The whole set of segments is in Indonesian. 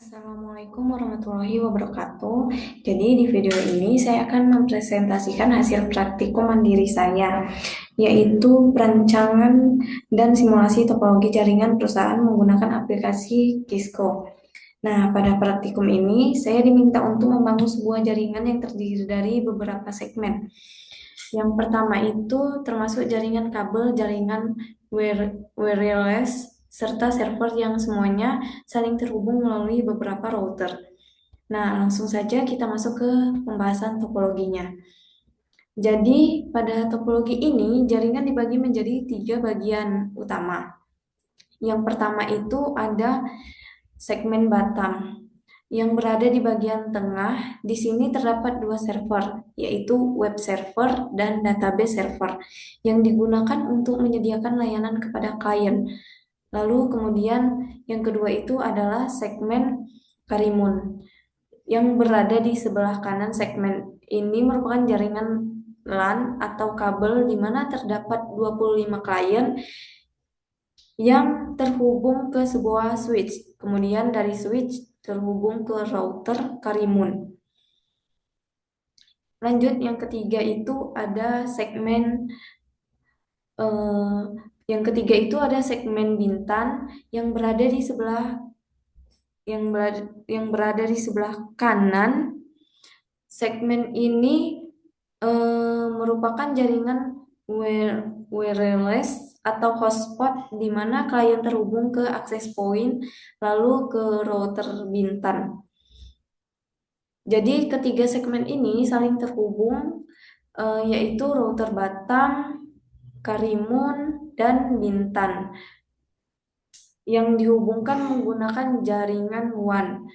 Assalamualaikum warahmatullahi wabarakatuh. Jadi di video ini saya akan mempresentasikan hasil praktikum mandiri saya, yaitu perancangan dan simulasi topologi jaringan perusahaan menggunakan aplikasi Kisco. Nah, pada praktikum ini saya diminta untuk membangun sebuah jaringan yang terdiri dari beberapa segmen. Yang pertama itu termasuk jaringan kabel, jaringan wireless, serta server yang semuanya saling terhubung melalui beberapa router. Nah, langsung saja kita masuk ke pembahasan topologinya. Jadi, pada topologi ini, jaringan dibagi menjadi 3 bagian utama. Yang pertama itu ada segmen Batam yang berada di bagian tengah. Di sini terdapat 2 server, yaitu web server dan database server, yang digunakan untuk menyediakan layanan kepada klien. Lalu kemudian yang kedua itu adalah segmen Karimun, yang berada di sebelah kanan segmen. Ini merupakan jaringan LAN atau kabel di mana terdapat 25 klien yang terhubung ke sebuah switch. Kemudian dari switch terhubung ke router Karimun. Lanjut yang ketiga itu ada segmen eh, Bintan yang berada di sebelah kanan. Segmen ini merupakan jaringan wireless atau hotspot di mana klien terhubung ke access point lalu ke router Bintan. Jadi ketiga segmen ini saling terhubung, yaitu router Batam, Karimun, dan Bintan yang dihubungkan menggunakan jaringan WAN.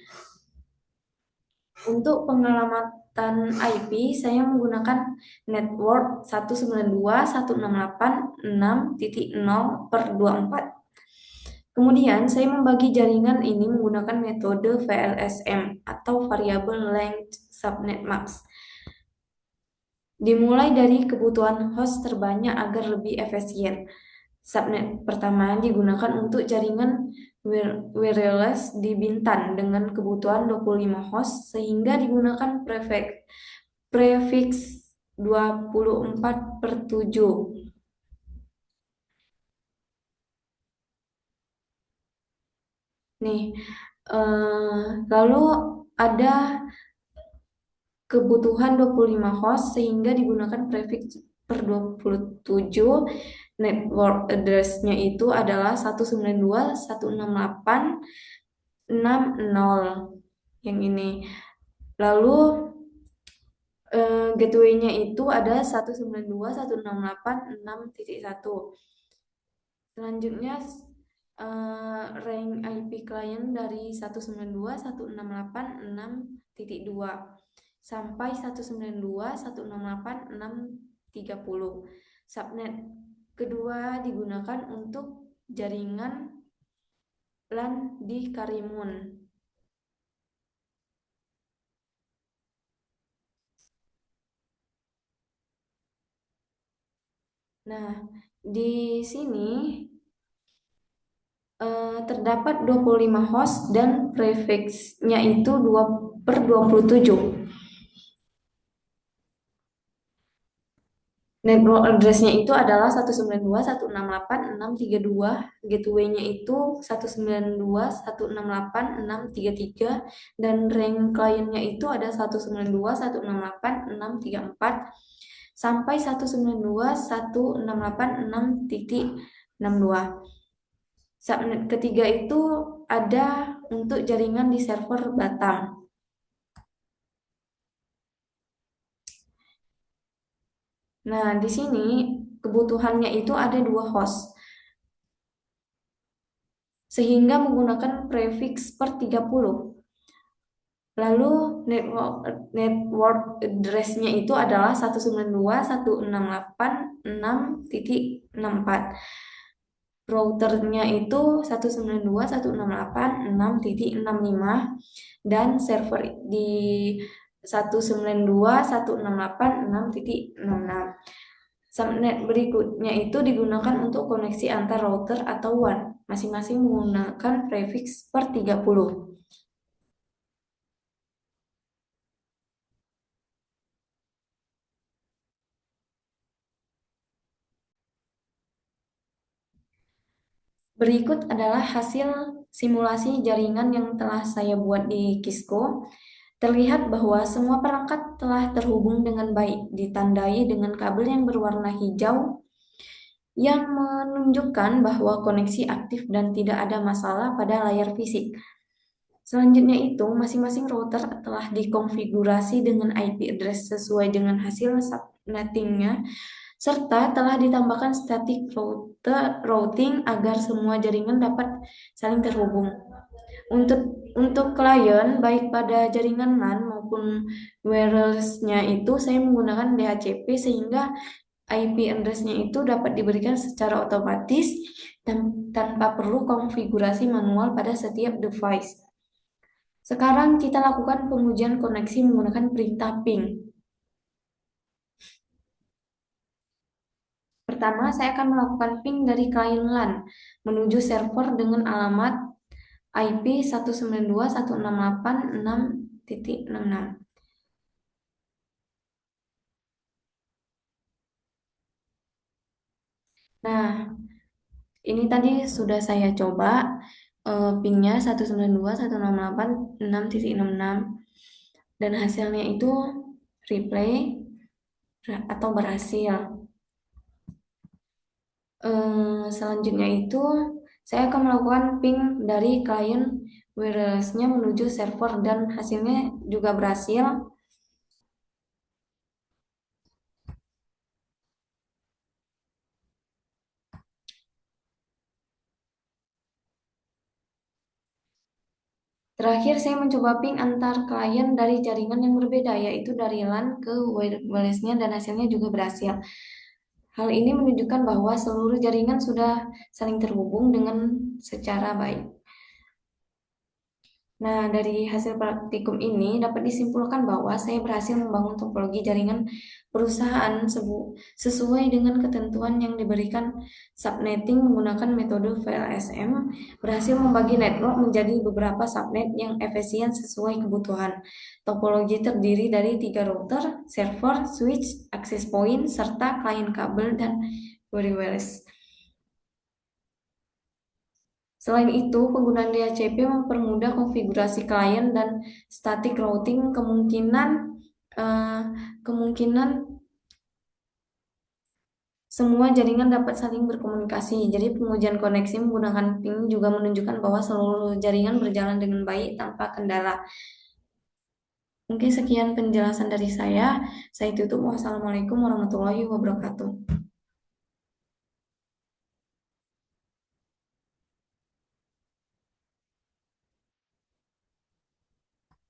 Untuk pengelamatan IP, saya menggunakan network 192.168.6.0/24. Kemudian, saya membagi jaringan ini menggunakan metode VLSM atau Variable Length Subnet Max. Dimulai dari kebutuhan host terbanyak agar lebih efisien. Subnet pertama digunakan untuk jaringan wireless di Bintan dengan kebutuhan 25 host sehingga digunakan prefix 24/7. Nih, lalu ada kebutuhan 25 host sehingga digunakan prefix per 27. Network address-nya itu adalah 192.168.6.0 yang ini. Lalu gateway-nya itu ada 192.168.6.1. Selanjutnya rank IP client dari 192.168.6.2 sampai 192.168.6.30. Subnet kedua digunakan untuk jaringan LAN di Karimun. Nah, di sini terdapat 25 host dan prefix-nya itu 2/27. Network address-nya itu adalah 192.168.6.32, gateway-nya itu 192.168.6.33, dan rank client-nya itu ada 192.168.6.34 sampai 192.168.6.62. Subnet ketiga itu ada untuk jaringan di server Batam. Nah, di sini kebutuhannya itu ada 2 host, sehingga menggunakan prefix per 30. Lalu network address-nya itu adalah 192.168.6.64. Routernya itu 192.168.6.65 dan server di 192.168.6.66. Subnet berikutnya itu digunakan untuk koneksi antar router atau WAN, masing-masing menggunakan prefix per 30. Berikut adalah hasil simulasi jaringan yang telah saya buat di Kisco. Terlihat bahwa semua perangkat telah terhubung dengan baik, ditandai dengan kabel yang berwarna hijau yang menunjukkan bahwa koneksi aktif dan tidak ada masalah pada layar fisik. Selanjutnya itu, masing-masing router telah dikonfigurasi dengan IP address sesuai dengan hasil subnettingnya, serta telah ditambahkan static routing agar semua jaringan dapat saling terhubung. Untuk klien, baik pada jaringan LAN maupun wireless-nya itu, saya menggunakan DHCP sehingga IP address-nya itu dapat diberikan secara otomatis tanpa perlu konfigurasi manual pada setiap device. Sekarang kita lakukan pengujian koneksi menggunakan perintah ping. Pertama, saya akan melakukan ping dari klien LAN menuju server dengan alamat IP 192.168.6.66. Nah, ini tadi sudah saya coba pingnya 192.168.6.66 dan hasilnya itu replay atau berhasil. Selanjutnya itu saya akan melakukan ping dari klien wireless-nya menuju server dan hasilnya juga berhasil. Terakhir saya mencoba ping antar klien dari jaringan yang berbeda, yaitu dari LAN ke wireless-nya dan hasilnya juga berhasil. Hal ini menunjukkan bahwa seluruh jaringan sudah saling terhubung dengan secara baik. Nah, dari hasil praktikum ini dapat disimpulkan bahwa saya berhasil membangun topologi jaringan perusahaan sesuai dengan ketentuan yang diberikan subnetting menggunakan metode VLSM, berhasil membagi network menjadi beberapa subnet yang efisien sesuai kebutuhan. Topologi terdiri dari 3 router, server, switch, access point, serta klien kabel dan wireless. Selain itu, penggunaan DHCP mempermudah konfigurasi klien dan static routing eh, kemungkinan semua jaringan dapat saling berkomunikasi. Jadi pengujian koneksi menggunakan ping juga menunjukkan bahwa seluruh jaringan berjalan dengan baik tanpa kendala. Mungkin sekian penjelasan dari saya. Saya tutup. Wassalamualaikum warahmatullahi wabarakatuh.